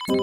우리가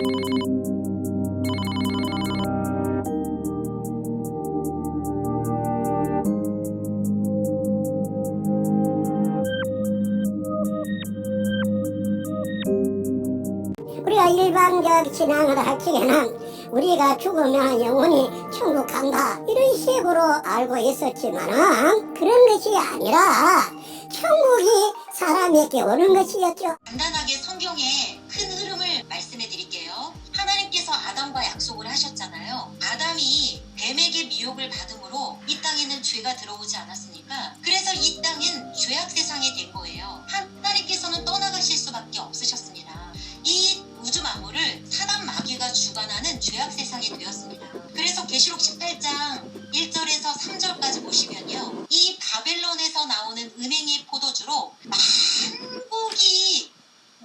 일반적 신앙을 할 적에는 우리가 죽으면 영혼이 천국 간다 이런 식으로 알고 있었지만은 그런 것이 아니라 천국이 사람에게 오는 것이었죠. 간단하게 성경의 큰 흐름을 말씀해 드릴게요. 하나님께서 아담과 약속을 하셨잖아요. 아담이 뱀에게 미혹을 받음으로 이 땅에는 죄가 들어오지 않았습니까? 그래서 이 땅은 죄악 세상이 된 거예요. 하나님께서는 떠나가실 수밖에 없으셨습니다. 이 우주 만물을 사단 마귀가 주관하는 죄악 세상이 되었습니다. 그래서 계시록 18장 1절에서 3절까지 보시면요, 이 바벨론에서 나오는 은행의 포도주로 만국이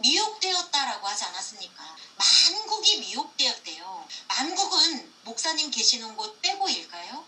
미혹되었다라고 하지 않았습니까? 만국이 미혹되었대요. 만국은 목사님 계시는 곳 빼고일까요?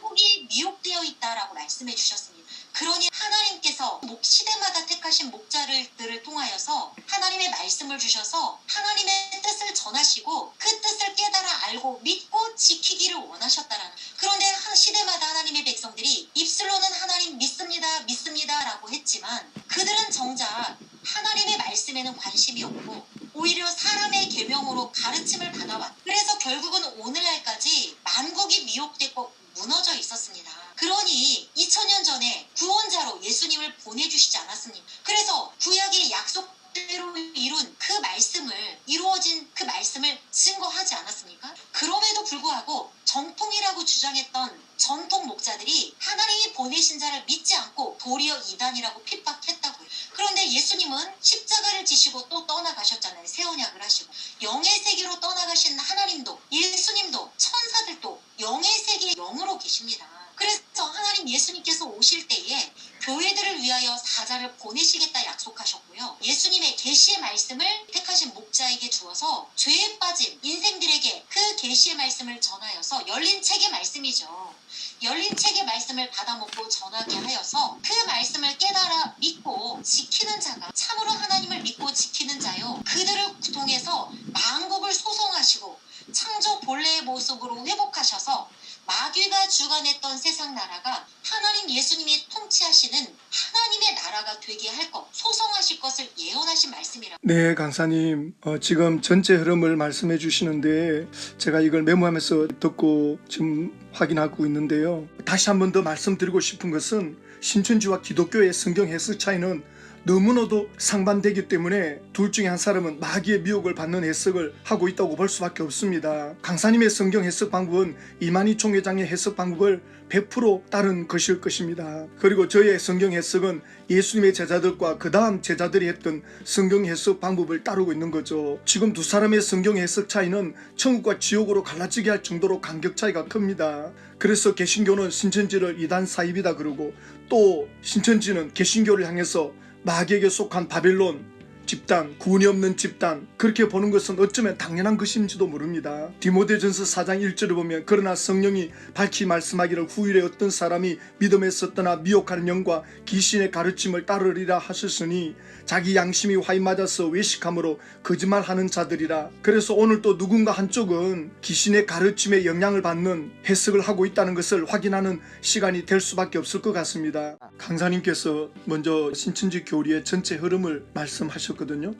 만국이 미혹되어 있다라고 말씀해 주셨습니다. 그러니 하나님께서 시대마다 택하신 목자들을 통하여서 하나님의 말씀을 주셔서 하나님의 뜻을 전하시고 그 뜻을 깨달아 알고 믿고 지키기를 원하셨다라는. 그런데 시대마다 하나님의 백성들이 입술로는 하나님 믿습니다 믿습니다 라고 했지만 그들은 정작 하나님의 말씀에는 관심이 없고 오히려 사람의 계명으로 가르침을 받아왔. 그래서 결국은 오늘날까지 만국이 미혹되고 무너져 있었습니다. 그러니 2000년 전에 구원자로 예수님을 보내주시지 않았습니까? 그래서 구약의 약속대로 이룬 그 말씀을, 이루어진 그 말씀을 증거하지 않았습니까? 그럼에도 불구하고 정통이라고 주장했던 전통 목자들이 하나님이 보내신 자를 믿지 않고 도리어 이단이라고 핍박했다고요. 그런데 예수님은 십자가를 지시고 또 떠나가셨잖아요. 새 언약을 하시고. 영의 세계로 떠나가신 하나님도, 예수님도, 천사들도 영의 세계의 영으로 계십니다. 그래서 하나님 예수님께서 오실 때에 교회들을 위하여 사자를 보내시겠다 약속하셨고요. 예수님의 계시의 말씀을 택하신 목자에게 주어서 죄에 빠진 인생들에게 그 계시의 말씀을 전하여서 열린 책의 말씀이죠. 열린 책의 말씀을 받아먹고 전하게 하여서 그 말씀을 깨달아 믿고 지키는 자가 참으로 하나님을 믿고 지키는 자요, 그들을 통해서 만국을 소송하시고 창조 본래의 모습으로 회복하셔서 마귀가 주관했던 세상 나라가 하나님 예수님이 통치하시는 하나님의 나라가 되게 할 것, 소성하실 것을 예언하신 말씀이라. 네, 강사님, 지금 전체 흐름을 말씀해 주시는데 제가 이걸 메모하면서 듣고 지금 확인하고 있는데요. 다시 한 번 더 말씀드리고 싶은 것은 신천지와 기독교의 성경 해석 차이는 너무나도 상반되기 때문에 둘 중에 한 사람은 마귀의 미혹을 받는 해석을 하고 있다고 볼 수밖에 없습니다. 강사님의 성경 해석 방법은 이만희 총회장의 해석 방법을 100% 따른 것일 것입니다. 그리고 저의 성경 해석은 예수님의 제자들과 그 다음 제자들이 했던 성경 해석 방법을 따르고 있는 거죠. 지금 두 사람의 성경 해석 차이는 천국과 지옥으로 갈라지게 할 정도로 간격 차이가 큽니다. 그래서 개신교는 신천지를 이단 사입이다 그러고, 또 신천지는 개신교를 향해서 마귀에게 속한 바벨론 집단, 구원이 없는 집단, 그렇게 보는 것은 어쩌면 당연한 것인지도 모릅니다. 디모데전서 4장 1절을 보면 그러나 성령이 밝히 말씀하기를 후일에 어떤 사람이 믿음에서 떠나 미혹하는 영과 귀신의 가르침을 따르리라 하셨으니 자기 양심이 화이 맞아서 외식함으로 거짓말하는 자들이라. 그래서 오늘 또 누군가 한쪽은 귀신의 가르침에 영향을 받는 해석을 하고 있다는 것을 확인하는 시간이 될 수밖에 없을 것 같습니다. 강사님께서 먼저 신천지 교리의 전체 흐름을 말씀하셨거든요.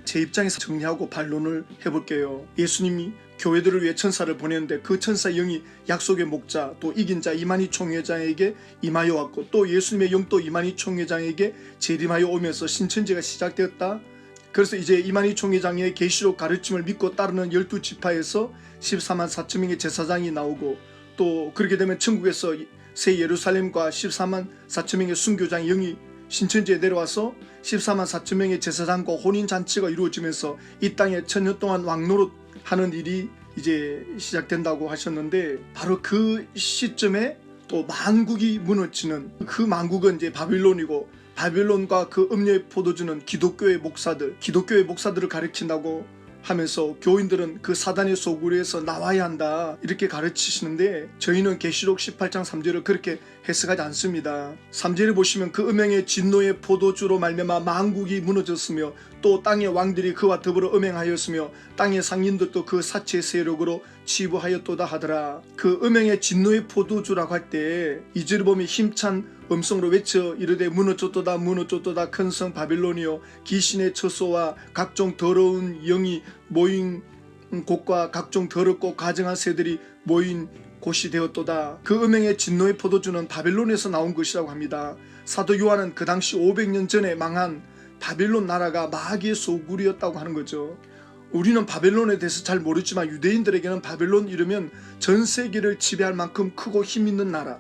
제 입장에서 정리하고 반론을 해볼게요. 예수님이 교회들을 위해 천사를 보냈는데 그 천사의 영이 약속의 목자, 또 이긴 자 이만희 총회장에게 임하여 왔고, 또 예수님의 영도 이만희 총회장에게 재림하여 오면서 신천지가 시작되었다. 그래서 이제 이만희 총회장의 계시록 가르침을 믿고 따르는 12지파에서 14만 4천 명의 제사장이 나오고, 또 그렇게 되면 천국에서 새 예루살렘과 14만 4천 명의 순교장 영이 신천지에 내려와서 14만 4천 명의 제사장과 혼인잔치가 이루어지면서 이 땅에 천년 동안 왕노릇하는 일이 이제 시작된다고 하셨는데, 바로 그 시점에 또 만국이 무너지는, 그 만국은 이제 바빌론이고, 바빌론과 그 음료의 포도주는 기독교의 목사들을 가르친다고 하면서 교인들은 그 사단의 소굴에서 나와야 한다 이렇게 가르치시는데, 저희는 계시록 18장 3절을 그렇게 해석하지 않습니다. 3절에 보시면 그 음행의 진노의 포도주로 말미암아 만국이 무너졌으며 또 땅의 왕들이 그와 더불어 음행하였으며 땅의 상인들도 그 사치의 세력으로 치부하였도다 하더라. 그 음행의 진노의 포도주라고 할 때 이제르봄이 힘찬 음성으로 외쳐 이르되 무너졌도다 무너졌도다 큰 성 바빌론이요 귀신의 처소와 각종 더러운 영이 모인 곳과 각종 더럽고 가증한 새들이 모인 곳이 되었도다. 그 음행의 진노의 포도주는 바빌론에서 나온 것이라고 합니다. 사도 요한은 그 당시 500년 전에 망한 바빌론 나라가 마귀의 소굴이었다고 하는 거죠. 우리는 바벨론에 대해서 잘 모르지만 유대인들에게는 바벨론 이르면 전 세계를 지배할 만큼 크고 힘있는 나라,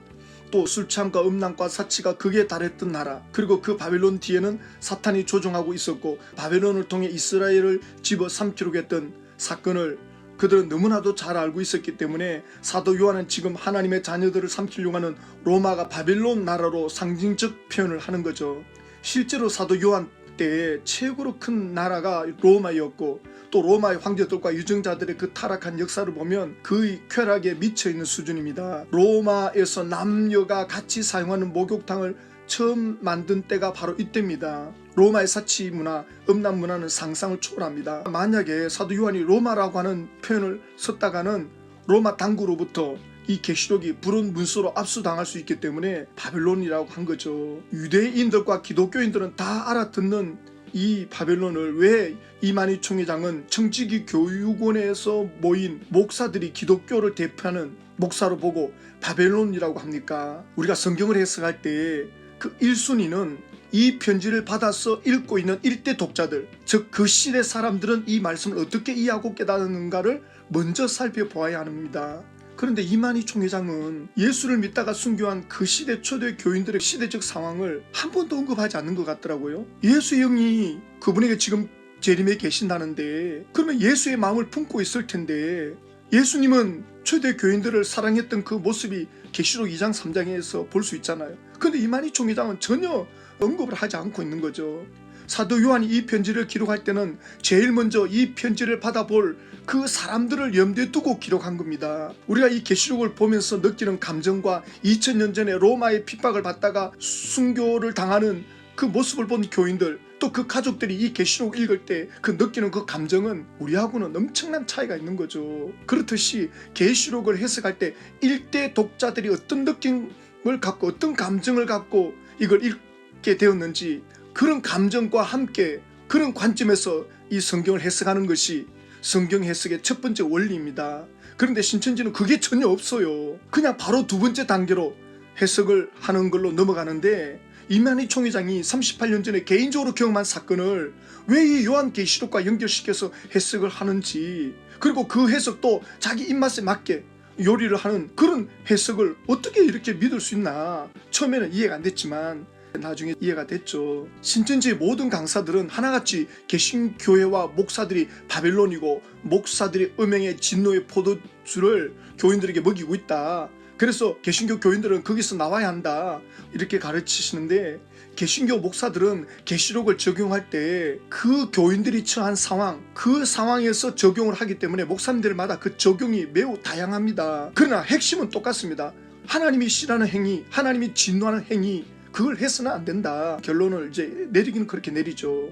또 술취함과 음란과 사치가 극에 달했던 나라, 그리고 그 바벨론 뒤에는 사탄이 조종하고 있었고 바벨론을 통해 이스라엘을 집어삼키려고 했던 사건을 그들은 너무나도 잘 알고 있었기 때문에 사도 요한은 지금 하나님의 자녀들을 삼키려고 하는 로마가 바벨론 나라로 상징적 표현을 하는 거죠. 실제로 사도 요한 때 최고로 큰 나라가 로마였고 또 로마의 황제들과 유정자들의 그 타락한 역사를 보면 그 쾌락에 미쳐있는 수준입니다. 로마에서 남녀가 같이 사용하는 목욕탕을 처음 만든 때가 바로 이때입니다. 로마의 사치 문화, 음란 문화는 상상을 초월합니다. 만약에 사도 요한이 로마라고 하는 표현을 썼다가는 로마 당국으로부터 이 계시록이 불은 문서로 압수당할 수 있기 때문에 바벨론이라고 한 거죠. 유대인들과 기독교인들은 다 알아듣는 이 바벨론을 왜 이만희 총회장은 청지기 교육원에서 모인 목사들이 기독교를 대표하는 목사로 보고 바벨론이라고 합니까? 우리가 성경을 해석할 때 그 1순위는 이 편지를 받아서 읽고 있는 일대 독자들, 즉 그 시대 사람들은 이 말씀을 어떻게 이해하고 깨닫는가를 먼저 살펴보아야 합니다. 그런데 이만희 총회장은 예수를 믿다가 순교한 그 시대 초대 교인들의 시대적 상황을 한 번도 언급하지 않는 것 같더라고요. 예수의 영이 그분에게 지금 재림에 계신다는데 그러면 예수의 마음을 품고 있을 텐데 예수님은 초대 교인들을 사랑했던 그 모습이 계시록 2장 3장에서 볼 수 있잖아요. 그런데 이만희 총회장은 전혀 언급을 하지 않고 있는 거죠. 사도 요한이 이 편지를 기록할 때는 제일 먼저 이 편지를 받아볼 그 사람들을 염두에 두고 기록한 겁니다. 우리가 이 계시록을 보면서 느끼는 감정과 2000년 전에 로마의 핍박을 받다가 순교를 당하는 그 모습을 본 교인들, 또 그 가족들이 이 계시록 읽을 때 그 느끼는 그 감정은 우리하고는 엄청난 차이가 있는 거죠. 그렇듯이 계시록을 해석할 때 일대 독자들이 어떤 느낌을 갖고 어떤 감정을 갖고 이걸 읽게 되었는지 그런 감정과 함께 그런 관점에서 이 성경을 해석하는 것이 성경 해석의 첫 번째 원리입니다. 그런데 신천지는 그게 전혀 없어요. 그냥 바로 두 번째 단계로 해석을 하는 걸로 넘어가는데 이만희 총회장이 38년 전에 개인적으로 경험한 사건을 왜 이 요한계시록과 연결시켜서 해석을 하는지, 그리고 그 해석도 자기 입맛에 맞게 요리를 하는 그런 해석을 어떻게 이렇게 믿을 수 있나. 처음에는 이해가 안 됐지만 나중에 이해가 됐죠. 신천지의 모든 강사들은 하나같이 개신교회와 목사들이 바벨론이고 목사들이 음행의 진노의 포도주를 교인들에게 먹이고 있다. 그래서 개신교 교인들은 거기서 나와야 한다 이렇게 가르치시는데, 개신교 목사들은 계시록을 적용할 때 그 교인들이 처한 상황, 그 상황에서 적용을 하기 때문에 목사님들마다 그 적용이 매우 다양합니다. 그러나 핵심은 똑같습니다. 하나님이 싫어하는 행위, 하나님이 진노하는 행위, 그걸 해서는 안 된다. 결론을 이제 내리기는 그렇게 내리죠.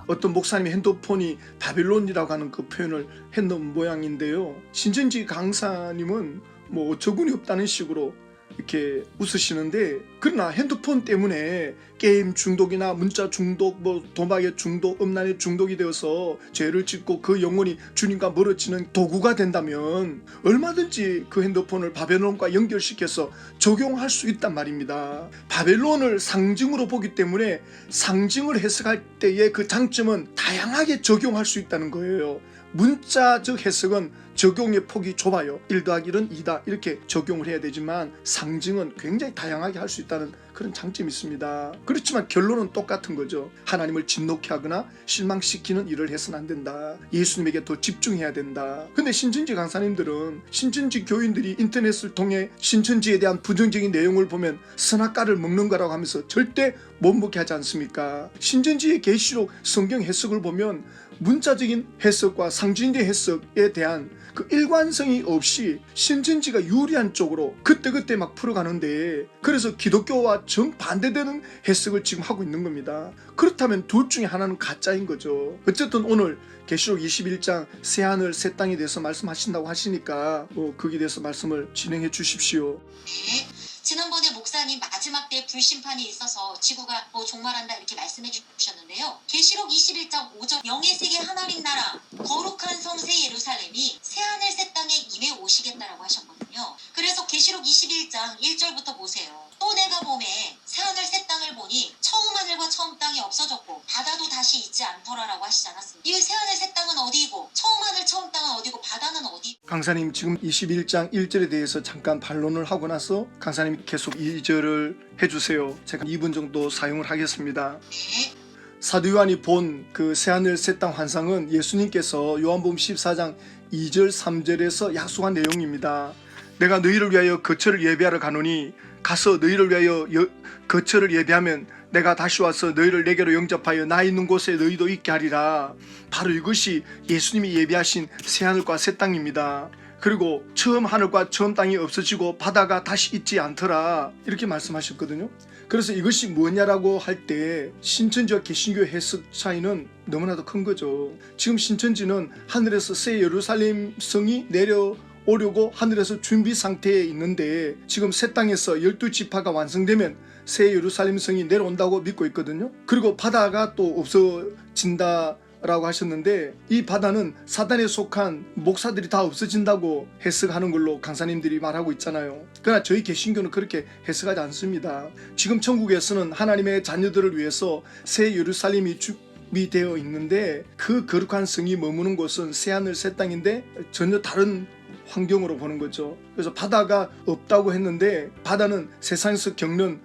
어떤 목사님의 핸드폰이 바빌론이라고 하는 그 표현을 했는 모양인데요. 신천지 강사님은 뭐 어처구니 없다는 식으로 이렇게 웃으시는데, 그러나 핸드폰 때문에 게임 중독이나 문자 중독, 뭐 도박의 중독, 음란의 중독이 되어서 죄를 짓고 그 영혼이 주님과 멀어지는 도구가 된다면 얼마든지 그 핸드폰을 바벨론과 연결시켜서 적용할 수 있단 말입니다. 바벨론을 상징으로 보기 때문에 상징을 해석할 때의 그 장점은 다양하게 적용할 수 있다는 거예요. 문자적 해석은 적용의 폭이 좁아요. 1 더하기 1은 2다 이렇게 적용을 해야 되지만 상징은 굉장히 다양하게 할 수 있다는 그런 장점이 있습니다. 그렇지만 결론은 똑같은 거죠. 하나님을 진노케 하거나 실망시키는 일을 해서는 안 된다. 예수님에게 더 집중해야 된다. 근데 신천지 강사님들은, 신천지 교인들이 인터넷을 통해 신천지에 대한 부정적인 내용을 보면 선악과를 먹는 거라고 하면서 절대 못 먹게 하지 않습니까? 신천지의 계시록 성경 해석을 보면 문자적인 해석과 상징적 해석에 대한 그 일관성이 없이 신천지가 유리한 쪽으로 그때그때 막 풀어가는데, 그래서 기독교와 정반대되는 해석을 지금 하고 있는 겁니다. 그렇다면 둘 중에 하나는 가짜인 거죠. 어쨌든 오늘 계시록 21장 새하늘 새 땅에 대해서 말씀하신다고 하시니까 거기에 대해서 말씀을 진행해 주십시오. 네. 지난번에 목사님 마지막 때 불심판이 있어서 지구가 종말한다 이렇게 말씀해 주셨는데요. 계시록 21장 5절 영의 세계 하나님 나라 거룩한 성새 예루살렘이 새하늘 새 땅에 임해 오시겠다라고 하셨거든요. 그래서 계시록 21장 1절부터 보세요. 또 내가 봄에 새하늘 새 땅을 보니 처음 하늘과 처음 땅이 없어졌고 바다도 다시 있지 않더라라고 하시지 않았습니까? 이 새하늘 새 땅은 어디이고 처음 하늘 처음 땅은 어디고 바다는 어디? 강사님 지금 21장 1절에 대해서 잠깐 반론을 하고 나서 강사님 계속 2절을 해주세요. 제가 2분 정도 사용을 하겠습니다. 네. 사도 요한이 본 그 새하늘 새 땅 환상은 예수님께서 요한복음 14장 2절 3절에서 약속한 내용입니다. 내가 너희를 위하여 거처를 예비하러 가노니 가서 너희를 위하여 거처를 예비하면 내가 다시 와서 너희를 내게로 영접하여 나 있는 곳에 너희도 있게 하리라. 바로 이것이 예수님이 예비하신 새하늘과 새 땅입니다. 그리고 처음 하늘과 처음 땅이 없어지고 바다가 다시 있지 않더라 이렇게 말씀하셨거든요. 그래서 이것이 뭐냐라고 할 때 신천지와 개신교의 해석 차이는 너무나도 큰 거죠. 지금 신천지는 하늘에서 새 예루살렘 성이 내려오려고 하늘에서 준비 상태에 있는데, 지금 새 땅에서 12지파가 완성되면 새 예루살렘 성이 내려온다고 믿고 있거든요. 그리고 바다가 또 없어진다 라고 하셨는데, 이 바다는 사단에 속한 목사들이 다 없어진다고 해석하는 걸로 강사님들이 말하고 있잖아요. 그러나 저희 개신교는 그렇게 해석하지 않습니다. 지금 천국에서는 하나님의 자녀들을 위해서 새 예루살렘이 준비되어 있는데, 그 거룩한 성이 머무는 곳은 새하늘 새 땅인데 전혀 다른 환경으로 보는 거죠. 그래서 바다가 없다고 했는데, 바다는 세상에서 겪는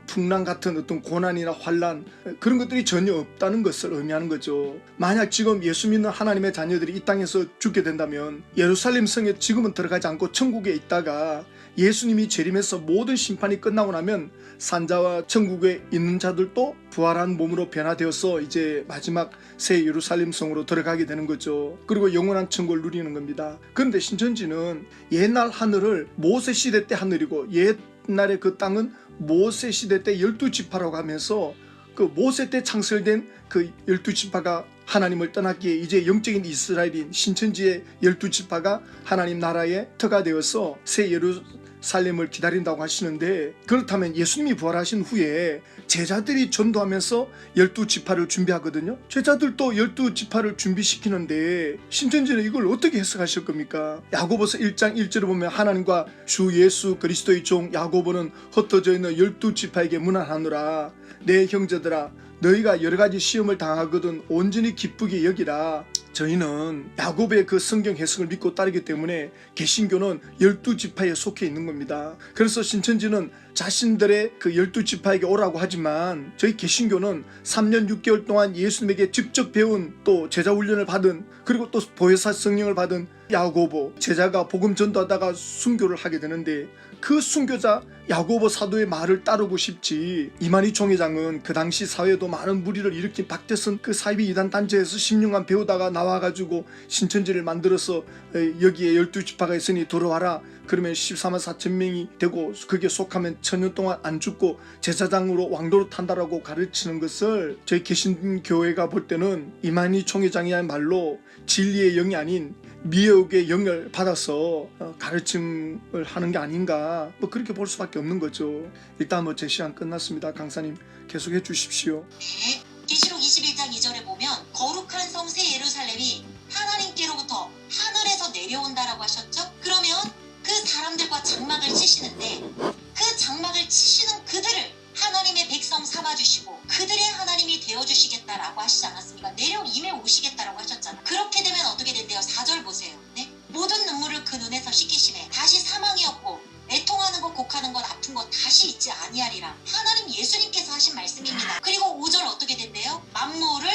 풍랑 같은 어떤 고난이나 환란 그런 것들이 전혀 없다는 것을 의미하는 거죠. 만약 지금 예수 믿는 하나님의 자녀들이 이 땅에서 죽게 된다면 예루살렘 성에 지금은 들어가지 않고 천국에 있다가 예수님이 재림해서 모든 심판이 끝나고 나면 산자와 천국에 있는 자들도 부활한 몸으로 변화되어서 이제 마지막 새 예루살렘 성으로 들어가게 되는 거죠. 그리고 영원한 천국을 누리는 겁니다. 그런데 신천지는 옛날 하늘을 모세 시대 때 하늘이고 옛날의 그 땅은 모세 시대 때 12지파라고 하면서 그 모세 때 창설된 그 12지파가 하나님을 떠났기에 이제 영적인 이스라엘인 신천지의 12지파가 하나님 나라의 터가 되어서 새 예루살렘을 기다린다고 하시는데, 그렇다면 예수님이 부활하신 후에 제자들이 전도하면서 12지파를 준비하거든요. 제자들도 12지파를 준비시키는데 신천지는 이걸 어떻게 해석하실 겁니까? 야고보서 1장 1절을 보면 하나님과 주 예수 그리스도의 종 야고보는 흩어져 있는 12지파에게 문안하노라. 내 형제들아, 너희가 여러가지 시험을 당하거든 온전히 기쁘게 여기라. 저희는 야고보의 그 성경 해석을 믿고 따르기 때문에 개신교는 12지파에 속해 있는 겁니다. 그래서 신천지는 자신들의 그 12지파에게 오라고 하지만 저희 개신교는 3년 6개월 동안 예수님에게 직접 배운, 또 제자 훈련을 받은, 그리고 또 보혜사 성령을 받은 야고보 제자가 복음 전도하다가 순교를 하게 되는데, 그 순교자 야고보 사도의 말을 따르고 싶지, 이만희 총회장은 그 당시 사회에도 많은 무리를 일으킨 박대선 그 사이비 이단 단체에서 10년간 배우다가 나와가지고 신천지를 만들어서 여기에 12지파가 있으니 들어와라 그러면 14만 4천 명이 되고 거기에 속하면 1000년 동안 안 죽고 제사장으로 왕도로 탄다라고 가르치는 것을 저희 개신교회가 볼 때는 이만희 총회장이야말로 진리의 영이 아닌 미혹의 영을 받아서 가르침을 하는 게 아닌가, 뭐 그렇게 볼 수밖에 없는 거죠. 일단 뭐 제 시간 끝났습니다. 강사님 계속해 주십시오. 네. 계시록 21장 2절에 보면 거룩한 성새 예루살렘이 하나님께로부터 하늘에서 내려온다라고 하셨죠. 그러면 그 사람들과 장막을 치시는데, 그 장막을 치시는 그들을 하나님의 백성 삼아주시고 그들의 하나님이 되어주시겠다라고 하시지 않았습니까? 내려 임해 오시겠다라고 하셨잖아요. 그렇게 되면 어떻게 된대요? 4절 보세요. 네? 모든 눈물을 그 눈에서 씻기심에 다시 사망이 없고 애통하는 것, 곡하는 것, 아픈 것 다시 있지 아니하리라. 하나님 예수님께서 하신 말씀입니다. 그리고 5절 어떻게 된대요? 만물을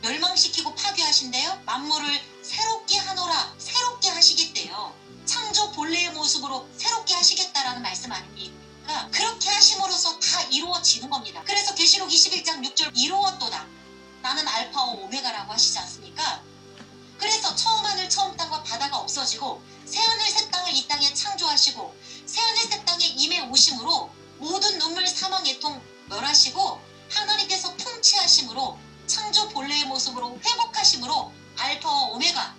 멸망시키고 파괴하신대요. 만물을 새롭게 하노라. 새롭게 하시겠대요. 창조 본래의 모습으로 새롭게 하시겠다라는 말씀 아닙니까? 그렇게 하심으로써 다 이루어지는 겁니다. 그래서 계시록 21장 6절 이루었도다. 나는 알파와 오메가라고 하시지 않습니까? 개통 멸하시고 하나님께서 통치하심으로 창조 본래의 모습으로 회복하심으로 알파 오메가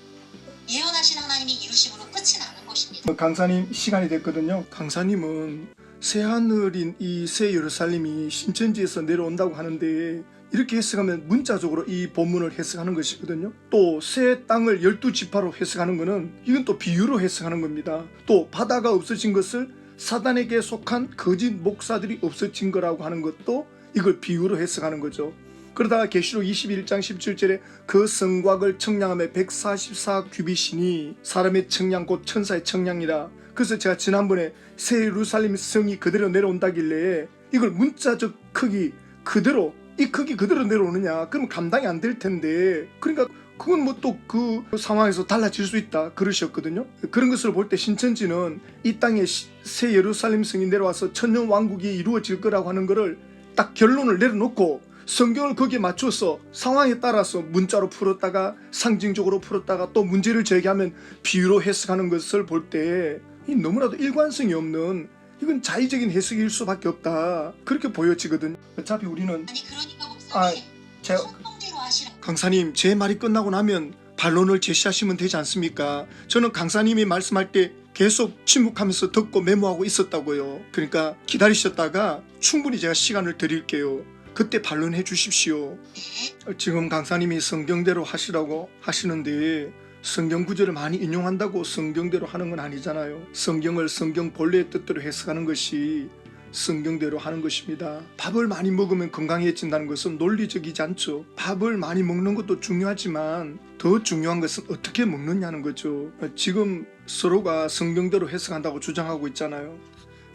예언하신 하나님이 이루심으로 끝이 나는 것입니다. 강사님 시간이 됐거든요. 강사님은 새하늘인 이 새 예루살렘이 신천지에서 내려온다고 하는데 이렇게 해석하면 문자적으로 이 본문을 해석하는 것이거든요. 또 새 땅을 12지파로 해석하는 것은 이건 또 비유로 해석하는 겁니다. 또 바다가 없어진 것을 사단에게 속한 거짓 목사들이 없어진 거라고 하는 것도 이걸 비유로 해석하는 거죠. 그러다가 계시록 21장 17절에 그 성곽을 청량함에 144규빗이니 사람의 청량 곧 천사의 청량이라. 그래서 제가 지난번에 새 예루살렘 성이 그대로 내려온다길래 이걸 문자적 크기 그대로 이 크기 그대로 내려오느냐 그러면 감당이 안 될 텐데 그러니까 그건 뭐 또 그 상황에서 달라질 수 있다 그러셨거든요. 그런 것으로 볼 때 신천지는 이 땅에 새 예루살렘 성이 내려와서 천년 왕국이 이루어질 거라고 하는 거를 딱 결론을 내려놓고 성경을 거기에 맞춰서 상황에 따라서 문자로 풀었다가 상징적으로 풀었다가 또 문제를 제기하면 비유로 해석하는 것을 볼 때 너무나도 일관성이 없는 이건 자의적인 해석일 수밖에 없다 그렇게 보여지거든요. 어차피 우리는 아니 그러니까 목사님 제가 성경대로 하시라. 강사님 제 말이 끝나고 나면 반론을 제시하시면 되지 않습니까? 저는 강사님이 말씀할 때 계속 침묵하면서 듣고 메모하고 있었다고요. 그러니까 기다리셨다가 충분히 제가 시간을 드릴게요. 그때 반론해 주십시오. 지금 강사님이 성경대로 하시라고 하시는데 성경 구절을 많이 인용한다고 성경대로 하는 건 아니잖아요. 성경을 성경 본래의 뜻대로 해석하는 것이 성경대로 하는 것입니다. 밥을 많이 먹으면 건강해진다는 것은 논리적이지 않죠. 밥을 많이 먹는 것도 중요하지만 더 중요한 것은 어떻게 먹느냐는 거죠. 지금 서로가 성경대로 해석한다고 주장하고 있잖아요.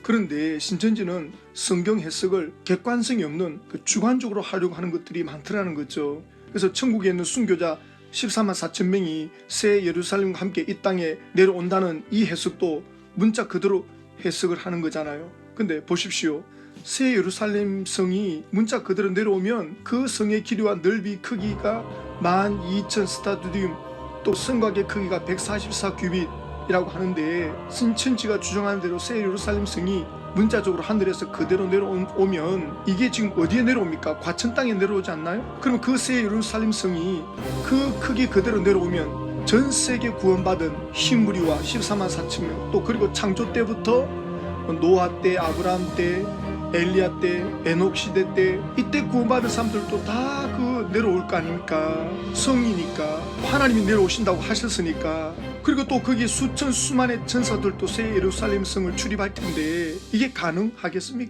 그런데 신천지는 성경 해석을 객관성이 없는 주관적으로 하려고 하는 것들이 많더라는 거죠. 그래서 천국에 있는 순교자 14만 4천 명이 새 예루살렘과 함께 이 땅에 내려온다는 이 해석도 문자 그대로 해석을 하는 거잖아요. 근데 보십시오. 새 예루살렘 성이 문자 그대로 내려오면 그 성의 길이와 넓이 크기가 12,000 스타디움 또 성곽의 크기가 144규빗이라고 하는데 신천지가 주장하는 대로 새 예루살렘 성이 문자적으로 하늘에서 그대로 내려오면 이게 지금 어디에 내려옵니까? 과천 땅에 내려오지 않나요? 그러면 그 새 예루살렘 성이 그 크기 그대로 내려오면 전 세계 구원받은 희무리와 14만 4천 명 또 그리고 창조 때부터 노아 때, 아브라함 때, 엘리야 때, 에녹 시대 때 이때 구원받은 사람들도 다 내려올 거 아닙니까? 성이니까 하나님이 내려오신다고 하셨으니까. 그리고 또 거기에 수천 수만의 천사들도 새 예루살렘 성을 출입할 텐데 이게 가능하겠습니까?